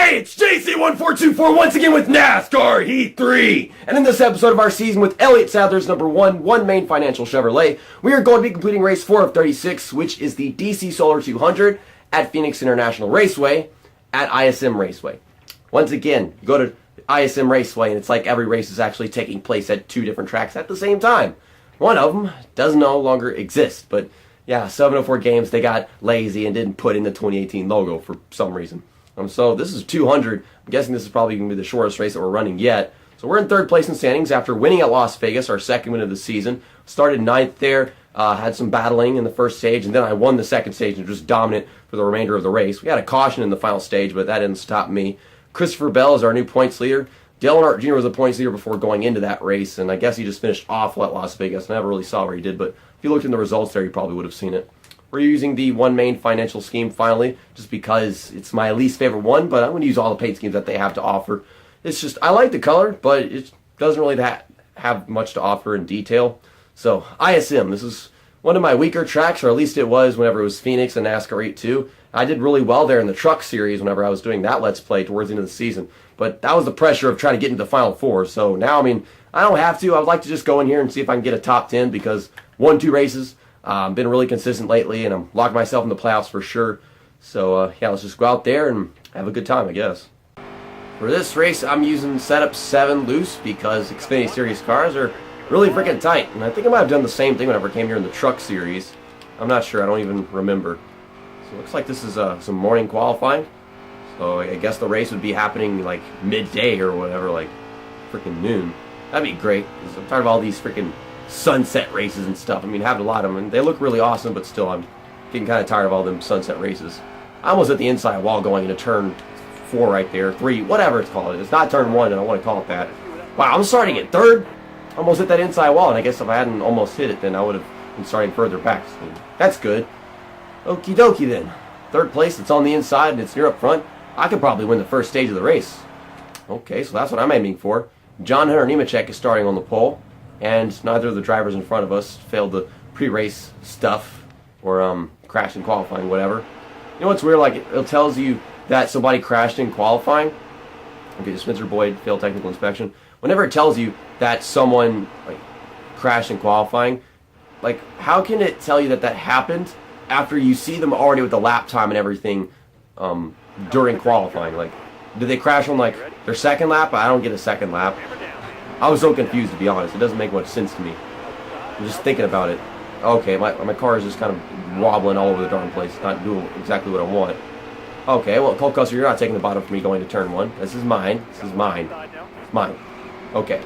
Hey, it's JC1424 once again with NASCAR Heat 3. And in this episode of our season with Elliott Sadler's number 1 main financial Chevrolet, we are going to be completing race 4 of 36, which is the DC Solar 200 at Phoenix International Raceway at ISM Raceway. Once again, you go to ISM Raceway and it's like every race is actually taking place at 2 different tracks at the same time. One of them does no longer exist, but yeah, 704 Games, they got lazy and didn't put in the 2018 logo for some reason. So this is 200. I'm guessing this is probably going to be the shortest race that we're running yet. So we're in third place in standings after winning at Las Vegas, our second win of the season. Started ninth there, had some battling in the first stage, and then I won the second stage and was dominant for the remainder of the race. We had a caution in the final stage, but that didn't stop me. Christopher Bell is our new points leader. Dale Earnhardt Jr. was the points leader before going into that race, and I guess he just finished awful at Las Vegas. I never really saw where he did, but if you looked in the results there, you probably would have seen it. We're using the one main financial scheme finally, just because it's my least favorite one, but I'm going to use all the paint schemes that they have to offer. It's just, I like the color, but it doesn't really have much to offer in detail. So, ISM, this is one of my weaker tracks, or at least it was whenever it was Phoenix and NASCAR 8-2. I did really well there in the truck series whenever I was doing that Let's Play towards the end of the season, but that was the pressure of trying to get into the Final Four. So now, I mean, I don't have to. I would like to just go in here and see if I can get a top 10 because won 2 races. Been really consistent lately, and I'm locking myself in the playoffs for sure. So, yeah, let's just go out there and have a good time, I guess. For this race, I'm using setup 7 loose because Xfinity Series cars are really freaking tight. And I think I might have done the same thing whenever I came here in the truck series. I'm not sure. I don't even remember. So it looks like this is some morning qualifying. So I guess the race would be happening like midday or whatever, like freaking noon. That'd be great because I'm tired of all these freaking sunset races and stuff. I mean, having a lot of them, and they look really awesome, but still, I'm getting kind of tired of all them sunset races. I almost hit the inside wall going into turn 4 right there, 3, whatever it's called. It's not turn 1, and I want to call it that. Wow, I'm starting at third. Almost hit that inside wall, and I guess if I hadn't almost hit it, then I would have been starting further back. So that's good. Okie dokie then. Third place, it's on the inside, and it's near up front. I could probably win the first stage of the race. Okay, so that's what I'm aiming for. John Hunter Nemechek is starting on the pole. And neither of the drivers in front of us failed the pre-race stuff or crashed in qualifying, whatever. You know what's weird? Like, it tells you that somebody crashed in qualifying. Okay, Spencer Boyd failed technical inspection. Whenever it tells you that someone like crashed in qualifying, like, how can it tell you that that happened after you see them already with the lap time and everything during qualifying? Like, did they crash on like their second lap? I don't get a second lap. I was so confused, to be honest. It doesn't make much sense to me. I'm just thinking about it. Okay, my car is just kind of wobbling all over the darn place. It's not doing exactly what I want. Okay, well, Cole Custer, you're not taking the bottom for me going to turn 1. This is mine. This is mine. It's mine. Okay.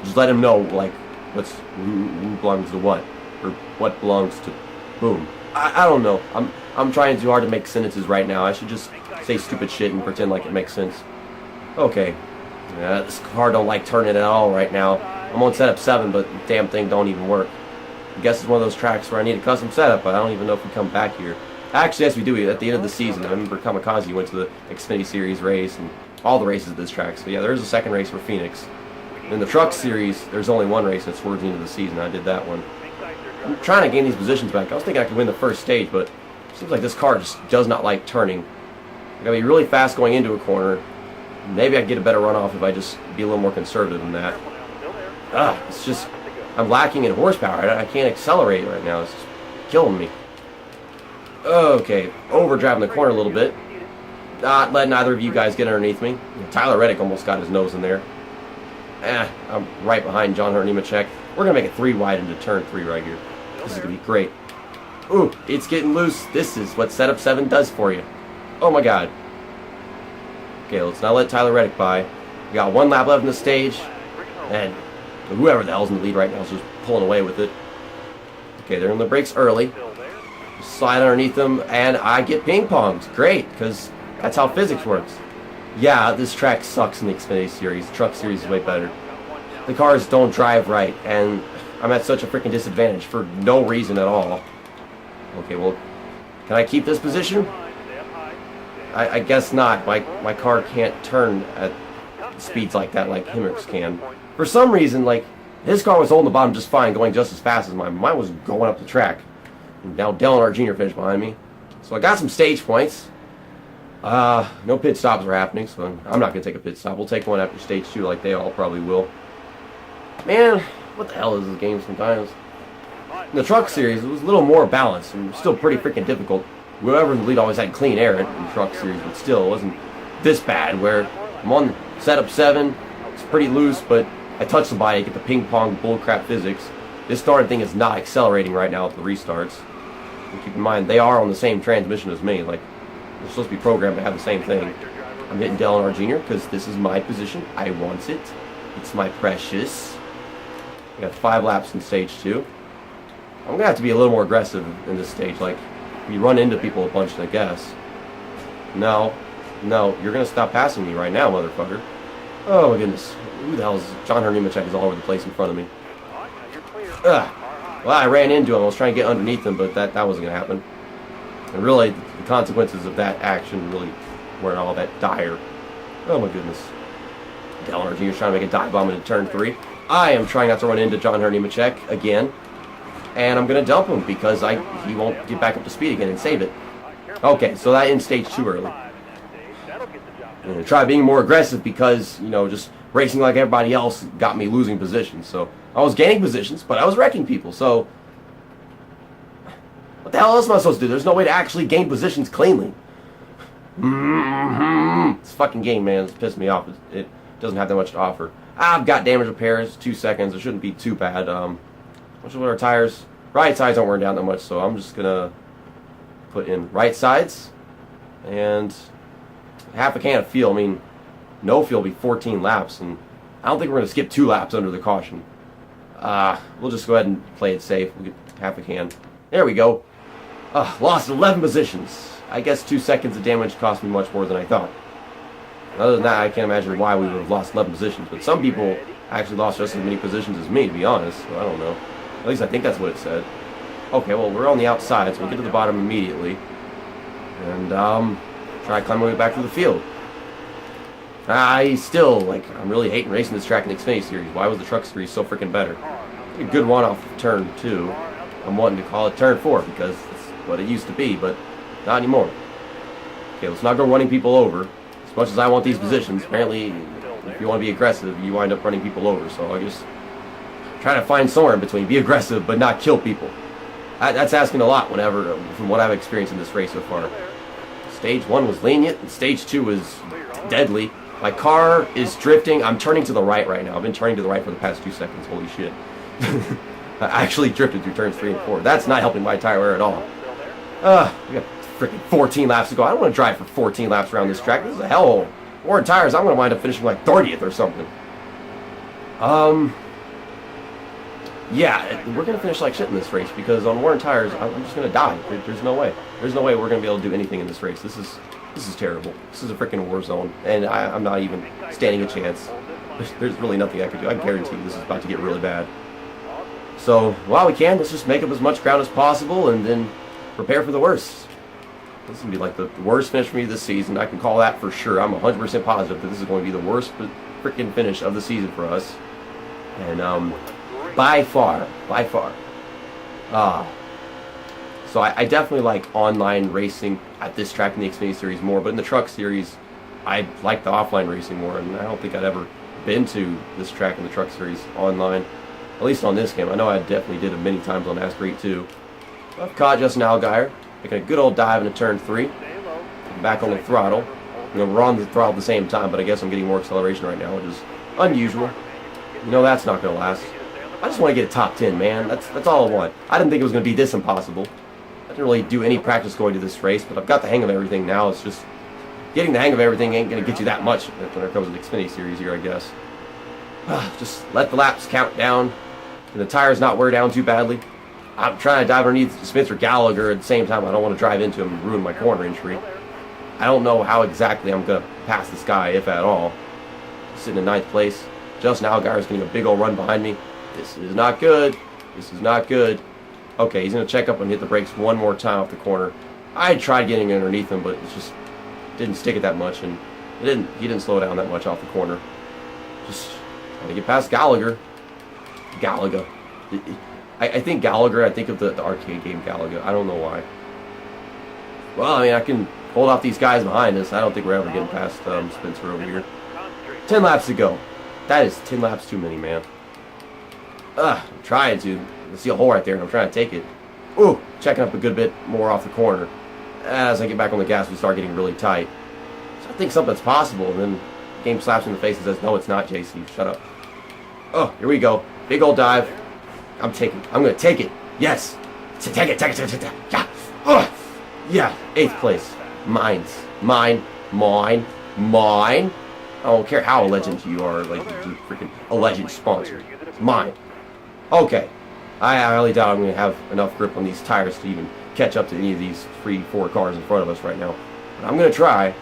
Just let him know, like, who belongs to what. Or what belongs to boom. I don't know. I'm trying too hard to make sentences right now. I should just say stupid shit and pretend like it makes sense. Okay. Yeah, this car don't like turning at all right now. I'm on setup 7, but the damn thing don't even work. I guess it's one of those tracks where I need a custom setup, but I don't even know if we come back here. Actually, yes, we do. At the end of the season, I remember Kamikaze went to the Xfinity Series race and all the races at this track. So yeah, there's a second race for Phoenix. In the truck series, there's only one race that's towards the end of the season. I did that one. I'm trying to gain these positions back. I was thinking I could win the first stage, but it seems like this car just does not like turning. I gotta be really fast going into a corner. Maybe I could get a better runoff if I just be a little more conservative than that. It's just, I'm lacking in horsepower. I can't accelerate right now. It's just killing me. Okay, overdriving the corner a little bit. Not letting either of you guys get underneath me. Tyler Reddick almost got his nose in there. I'm right behind John Hunter Nemechek. We're going to make it 3 wide into turn 3 right here. This is going to be great. Ooh, it's getting loose. This is what setup 7 does for you. Oh my god. Okay, let's not let Tyler Reddick by. We got 1 lap left in the stage, and whoever the hell's in the lead right now is just pulling away with it. Okay, they're in the brakes early. Slide underneath them, and I get ping-ponged. Great, because that's how physics works. Yeah, this track sucks in the Xfinity Series. The truck series is way better. The cars don't drive right, and I'm at such a freaking disadvantage for no reason at all. Okay, well, can I keep this position? I guess not. My car can't turn at speeds like that like Hemrick's can. For some reason, like, his car was holding the bottom just fine, going just as fast as mine. Mine was going up the track. And now Dale Earnhardt Jr. finished behind me. So I got some stage points. No pit stops are happening, so I'm not going to take a pit stop. We'll take one after stage 2 like they all probably will. Man, what the hell is this game sometimes? In the Truck Series, it was a little more balanced and still pretty freaking difficult. Whoever in the lead always had clean air in the Truck Series, but still, it wasn't this bad, where I'm on setup 7, it's pretty loose, but I touch the body, I get the ping-pong bullcrap physics. This starting thing is not accelerating right now at the restarts. And keep in mind, they are on the same transmission as me, like, they're supposed to be programmed to have the same thing. I'm hitting Dale R. Jr. because this is my position. I want it. It's my precious. We got 5 laps in stage 2. I'm going to have to be a little more aggressive in this stage. Like, you run into people a bunch, I guess. No, you're going to stop passing me right now, motherfucker. Oh my goodness. Who the hell is John Nemechek is all over the place in front of me. Ugh. Well, I ran into him. I was trying to get underneath him, but that wasn't going to happen. And really, the consequences of that action really weren't all that dire. Oh my goodness. Dale R. Jr. is trying to make a dive bomb into turn 3. I am trying not to run into John Nemechek again. And I'm going to dump him because he won't get back up to speed again and save it. Okay, so that ends stage 2 early. I'm going to try being more aggressive because, you know, just racing like everybody else got me losing positions. So I was gaining positions, but I was wrecking people. So what the hell else am I supposed to do? There's no way to actually gain positions cleanly. This fucking game, man, it's pissed me off. It doesn't have that much to offer. I've got damage repairs, 2 seconds. It shouldn't be too bad. Which are our tires? Right sides aren't wearing down that much, so I'm just gonna put in right sides and half a can of fuel. I mean, no fuel will be 14 laps, and I don't think we're gonna skip 2 laps under the caution. We'll just go ahead and play it safe. We'll get half a can. There we go. Lost 11 positions. I guess 2 seconds of damage cost me much more than I thought. Other than that, I can't imagine why we would have lost 11 positions, but some people actually lost just as many positions as me, to be honest, so I don't know. At least I think that's what it said. Okay, well, we're on the outside, so we'll get to the bottom immediately. And, try to climb my way back to the field. I'm really hating racing this track in the Xfinity Series. Why was the Truck Series so freaking better? A good one off of turn 2. I'm wanting to call it turn 4 because that's what it used to be, but not anymore. Okay, let's not go running people over. As much as I want these positions, apparently, if you want to be aggressive, you wind up running people over. So I just try to find somewhere in between. Be aggressive, but not kill people. That's asking a lot from what I've experienced in this race so far. Stage 1 was lenient, and Stage 2 was deadly. My car is drifting. I'm turning to the right now. I've been turning to the right for the past 2 seconds. Holy shit. I actually drifted through turns 3 and 4. That's not helping my tire wear at all. We got freaking 14 laps to go. I don't want to drive for 14 laps around this track. This is a hellhole. Worn tires, I'm going to wind up finishing like 30th or something. Yeah, we're going to finish like shit in this race because on worn tires, I'm just going to die. There's no way. There's no way we're going to be able to do anything in this race. This is terrible. This is a freaking war zone, and I'm not even standing a chance. There's really nothing I can do. I guarantee this is about to get really bad. So, while we can, let's just make up as much ground as possible and then prepare for the worst. This is going to be like the worst finish for me this season. I can call that for sure. I'm 100% positive that this is going to be the worst freaking finish of the season for us. And, by far. So I definitely like online racing at this track in the Xfinity Series more, but in the Truck Series, I like the offline racing more, and I don't think I'd ever been to this track in the Truck Series online, at least on this game. I know I definitely did it many times on NASCAR 2. I've caught Justin Allgaier, making a good old dive into turn 3, back on the throttle. You know, we're on the throttle at the same time, but I guess I'm getting more acceleration right now, which is unusual. You know that's not going to last. I just want to get a top 10, man. That's all I want. I didn't think it was going to be this impossible. I didn't really do any practice going to this race, but I've got the hang of everything now. It's just getting the hang of everything ain't going to get you that much when it comes to the Xfinity Series here, I guess. Just let the laps count down, and the tires not wear down too badly. I'm trying to dive underneath Spencer Gallagher at the same time. I don't want to drive into him and ruin my corner entry. I don't know how exactly I'm going to pass this guy, if at all. Sitting in 9th place. Justin Allgaier's getting a big old run behind me. This is not good. This is not good. Okay, he's going to check up and hit the brakes one more time off the corner. I tried getting underneath him, but it just didn't stick it that much, and he didn't slow down that much off the corner. Just trying to get past Gallagher. Gallagher. I think Gallagher, I think of the arcade game Gallagher. I don't know why. Well, I mean, I can hold off these guys behind us. I don't think we're ever getting past Spencer over here. 10 laps to go. That is 10 laps too many, man. I'm trying to. I see a hole right there, and I'm trying to take it. Ooh, checking up a good bit more off the corner. As I get back on the gas, we start getting really tight. So I think something's possible, and then the game slaps me in the face and says, no, it's not, JC. Shut up. Oh, here we go. Big old dive. I'm going to take it. Yes. Take it. Yeah. Ugh. Yeah. 8th place. Mine. I don't care how a legend you are, like, you're freaking a legend sponsor. It's mine. Okay. I highly doubt I'm going to have enough grip on these tires to even catch up to any of these 3-4 cars in front of us right now. But I'm going to try.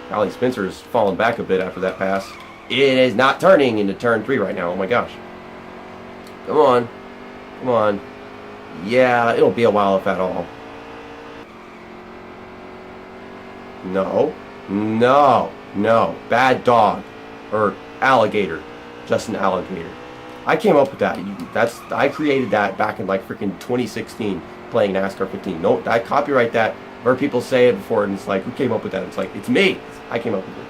Golly, Spencer's fallen back a bit after that pass. It is not turning into turn 3 right now. Oh my gosh. Come on. Yeah, it'll be a while if at all. No. Bad dog. Or alligator. Just an alligator. I came up with that. I created that back in like freaking 2016 playing NASCAR 15. No, I copyright that. I've heard people say it before, and it's like, who came up with that? It's like, it's me. I came up with it.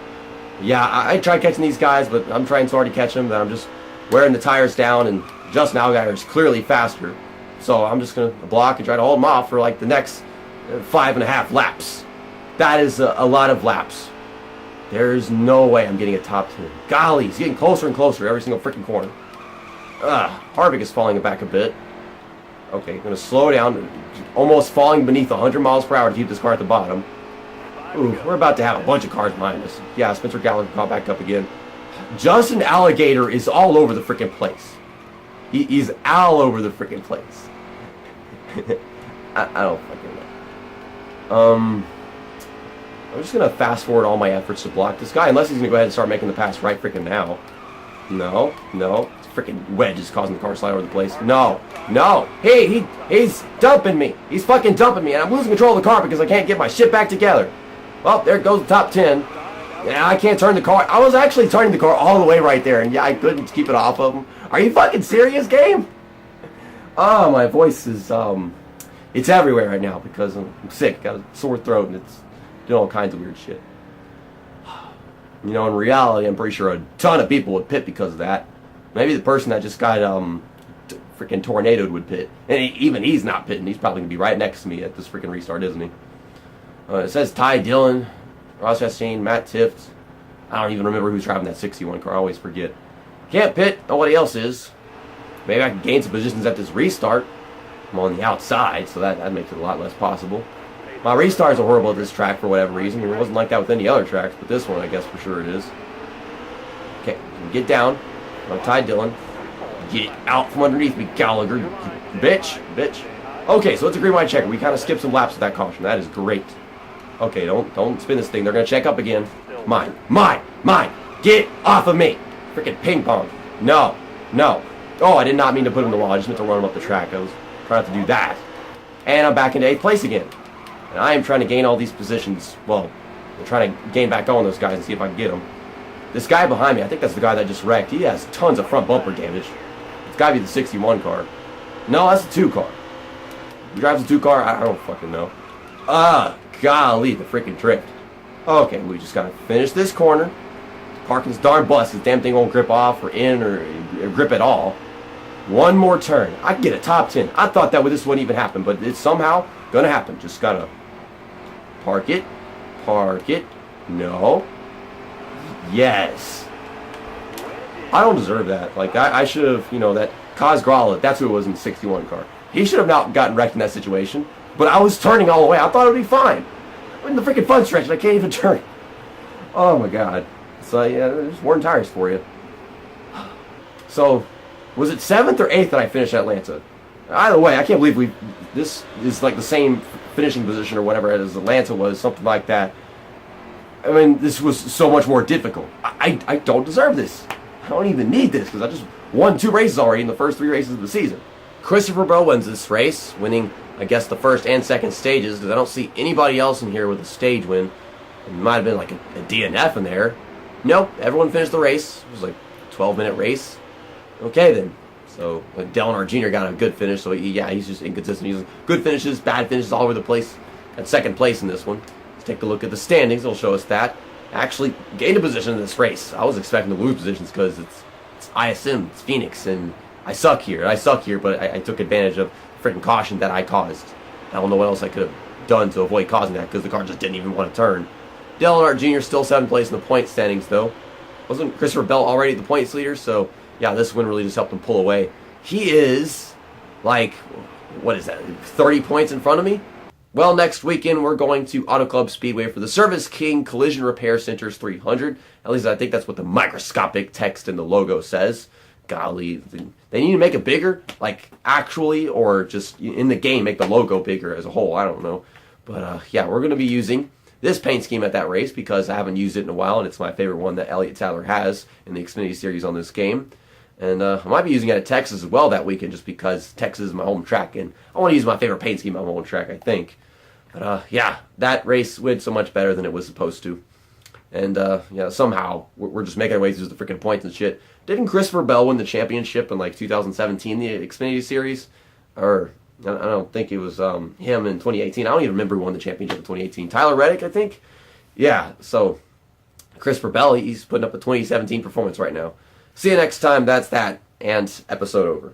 Yeah, I tried catching these guys, but I'm trying so hard to catch them that I'm just wearing the tires down, and Justin Allgaier is clearly faster. So I'm just going to block and try to hold him off for like the next 5.5 laps. That is a lot of laps. There's no way I'm getting a top 10. Golly, he's getting closer and closer every single freaking corner. Harvick is falling back a bit. Okay, going to slow down. Almost falling beneath 100 miles per hour to keep this car at the bottom. Ooh, we're about to have a bunch of cars behind us. Yeah, Spencer Gallagher got back up again. Justin Alligator is all over the freaking place. He's all over the freaking place. I don't fucking know. I'm just going to fast forward all my efforts to block this guy, unless he's going to go ahead and start making the pass right freaking now. No. Freaking wedge is causing the car to slide over the place. No. Hey, he's dumping me. He's fucking dumping me, and I'm losing control of the car because I can't get my shit back together. Well, there goes the top 10. Yeah, I can't turn the car. I was actually turning the car all the way right there, and yeah, I couldn't keep it off of him. Are you fucking serious, game? Oh, my voice is, it's everywhere right now because I'm sick. Got a sore throat, and it's doing all kinds of weird shit. You know, in reality, I'm pretty sure a ton of people would pit because of that. Maybe the person that just got freaking tornadoed would pit. And even he's not pitting. He's probably going to be right next to me at this freaking restart, isn't he? It says Ty Dillon, Ross Chastain, Matt Tifft. I don't even remember who's driving that 61 car. I always forget. Can't pit. Nobody else is. Maybe I can gain some positions at this restart. I'm on the outside, so that makes it a lot less possible. My restarts are horrible at this track for whatever reason. It wasn't like that with any other tracks, but this one, I guess for sure it is. Okay, get down. I'm Ty Dillon. Get out from underneath me, Gallagher. Bitch. Okay, so it's a green white checker. We kind of skipped some laps with that caution. That is great. Okay, don't spin this thing. They're going to check up again. Mine. Get off of me. Freaking ping pong. No. Oh, I did not mean to put him in the wall. I just meant to run him up the track. I was trying to do that. And I'm back into 8th place again. And I am trying to gain all these positions. Well, I'm trying to gain back on those guys and see if I can get them. This guy behind me, I think that's the guy that just wrecked. He has tons of front bumper damage. It's got to be the 61 car. No, that's the 2 car. Who drives the 2 car? I don't fucking know. Golly, the freaking drift. Okay, we just got to finish this corner. Parking's darn bust. This damn thing won't grip off or in or grip at all. One more turn. I can get a top 10. I thought that this wouldn't even happen, but it's somehow going to happen. Just got to park it. No. Yes. I don't deserve that. Like, I should have, that Kaz Grala, that's who it was in the 61 car. He should have not gotten wrecked in that situation, but I was turning all the way. I thought it would be fine. I'm in the freaking fun stretch, and I can't even turn. Oh, my God. So, yeah, there's worn tires for you. So, was it 7th or 8th that I finished Atlanta? Either way, I can't believe this is like the same finishing position or whatever as Atlanta was, something like that. I mean, this was so much more difficult. I don't deserve this. I don't even need this because I just won 2 races already in the first 3 races of the season. Christopher Bell wins this race, winning, I guess, the first and second stages because I don't see anybody else in here with a stage win. It might have been like a DNF in there. Nope, everyone finished the race. It was like a 12-minute race. Okay, then. So, Dale Jr. got a good finish, so he's just inconsistent. He's good finishes, bad finishes all over the place. At second place in this one. Let's take a look at the standings. It'll show us that. Actually gained a position in this race. I was expecting to lose positions because it's ISM, it's Phoenix, and I suck here, but I took advantage of the freaking caution that I caused. I don't know what else I could have done to avoid causing that because the car just didn't even want to turn. Dale Earnhardt Jr. still 7th place in the point standings, though. Wasn't Christopher Bell already the points leader? So, yeah, this win really just helped him pull away. He is, like, what is that, 30 points in front of me? Well, next weekend, we're going to Auto Club Speedway for the Service King Collision Repair Centers 300. At least I think that's what the microscopic text in the logo says. Golly, they need to make it bigger, like actually, or just in the game, make the logo bigger as a whole. I don't know. But, yeah, we're going to be using this paint scheme at that race because I haven't used it in a while, and it's my favorite one that Elliott Sadler has in the Xfinity series on this game. And I might be using it at Texas as well that weekend just because Texas is my home track, and I want to use my favorite paint scheme on my home track, I think. But, yeah, that race went so much better than it was supposed to. And, yeah, somehow, we're just making our way through the freaking points and shit. Didn't Christopher Bell win the championship in, like, 2017, the Xfinity Series? Or, I don't think it was him in 2018. I don't even remember who won the championship in 2018. Tyler Reddick, I think? Yeah, so, Christopher Bell, he's putting up a 2017 performance right now. See you next time. That's that, and episode over.